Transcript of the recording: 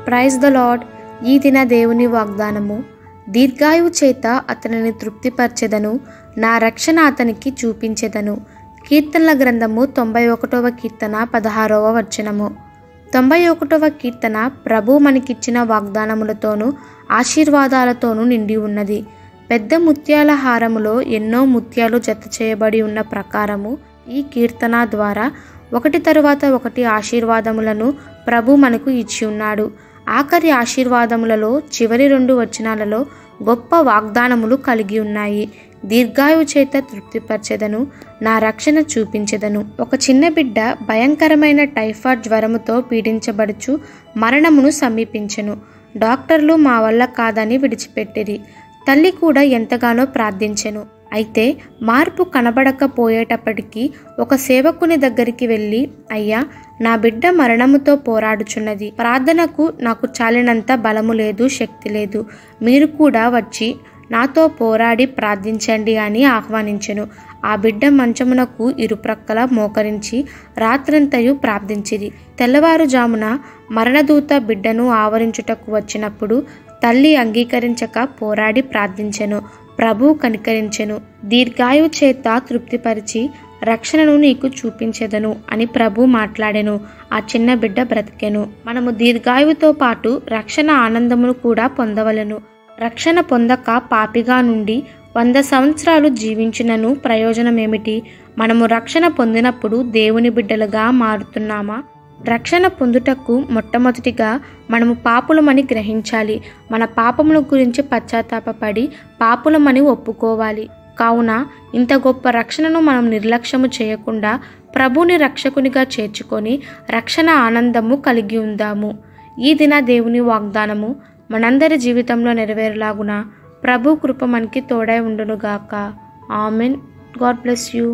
Praise the lord. ఈ దిన దేవుని వాగ్దానము. దీర్ఘాయువు చేత అతనిని తృప్తిపరచెదను, నా రక్షణ అతనికి చూపించెదను. కీర్తనల గ్రంథము 91వ కీర్తన 16వ వచనము. 91వ కీర్తన ప్రభు మనకిచ్చిన వాగ్దానములతోనూ ఆశీర్వాదాలతోనూ నిండి ఉన్నది. పెద్ద ముత్యాల హారములో ఎన్నో ముత్యాలు జత చేయబడి ఉన్న ప్రకారము ఈ కీర్తన ద్వారా ఒకటి తరువాత ఒకటి ఆశీర్వాదములను ప్రభు మనకు ఇచ్చి ఉన్నాడు. ఆఖరి ఆశీర్వాదములలో చివరి 2 వచనాలలో గొప్ప వాగ్దానములు కలిగి ఉన్నాయి. దీర్ఘాయువు చేత తృప్తిపరచెదను, నా రక్షణ చూపించెదను. ఒక చిన్న బిడ్డ భయంకరమైన టైఫాయిడ్ జ్వరముతో పీడించబడుచు మరణమును సమీపించెను. డాక్టర్లు మా వల్ల కాదని విడిచిపెట్టిరి. తల్లి కూడా ఎంతగానో ప్రార్థించెను. అయితే మార్పు కనబడకపోయేటప్పటికీ ఒక సేవకుని దగ్గరికి వెళ్ళి, అయ్యా, నా బిడ్డ మరణముతో పోరాడుచున్నది. ప్రార్థనకు నాకు చాలినంత బలము లేదు, శక్తి లేదు. మీరు కూడా వచ్చి నాతో పోరాడి ప్రార్థించండి అని ఆహ్వానించెను. ఆ బిడ్డ మంచమునకు ఇరుప్రక్కల మోకరించి రాత్రంతయు ప్రార్థించిరి. తెల్లవారుజామున మరణదూత బిడ్డను ఆవరించుటకు వచ్చినప్పుడు తల్లి అంగీకరించక పోరాడి ప్రార్థించెను. ప్రభు కనికరించెను. దీర్ఘాయువు చేత తృప్తిపరిచి రక్షణను నీకు చూపించెదను అని ప్రభు మాట్లాడెను. ఆ చిన్న బిడ్డ బ్రతికెను. మనము దీర్ఘాయువుతో పాటు రక్షణ ఆనందమును కూడా పొందవలెను. రక్షణ పొందక పాపిగా నుండి 100 సంవత్సరాలు జీవించినను ప్రయోజనమేమిటి? మనము రక్షణ పొందినప్పుడు దేవుని బిడ్డలుగా మారుతున్నామా? రక్షణ పొందుటకు మొట్టమొదటిగా మనము పాపులమని గ్రహించాలి. మన పాపముల గురించి పశ్చాత్తాపపడి పాపులమని ఒప్పుకోవాలి. కావున ఇంత గొప్ప రక్షణను మనం నిర్లక్ష్యము చేయకుండా ప్రభుని రక్షకునిగా చేర్చుకొని రక్షణ ఆనందము కలిగి ఉందాము. ఈ దిన దేవుని వాగ్దానము మనందరి జీవితంలో నెరవేరులాగున ప్రభు కృప మనకి తోడై ఉండునుగాక. ఆమెన్. God bless you.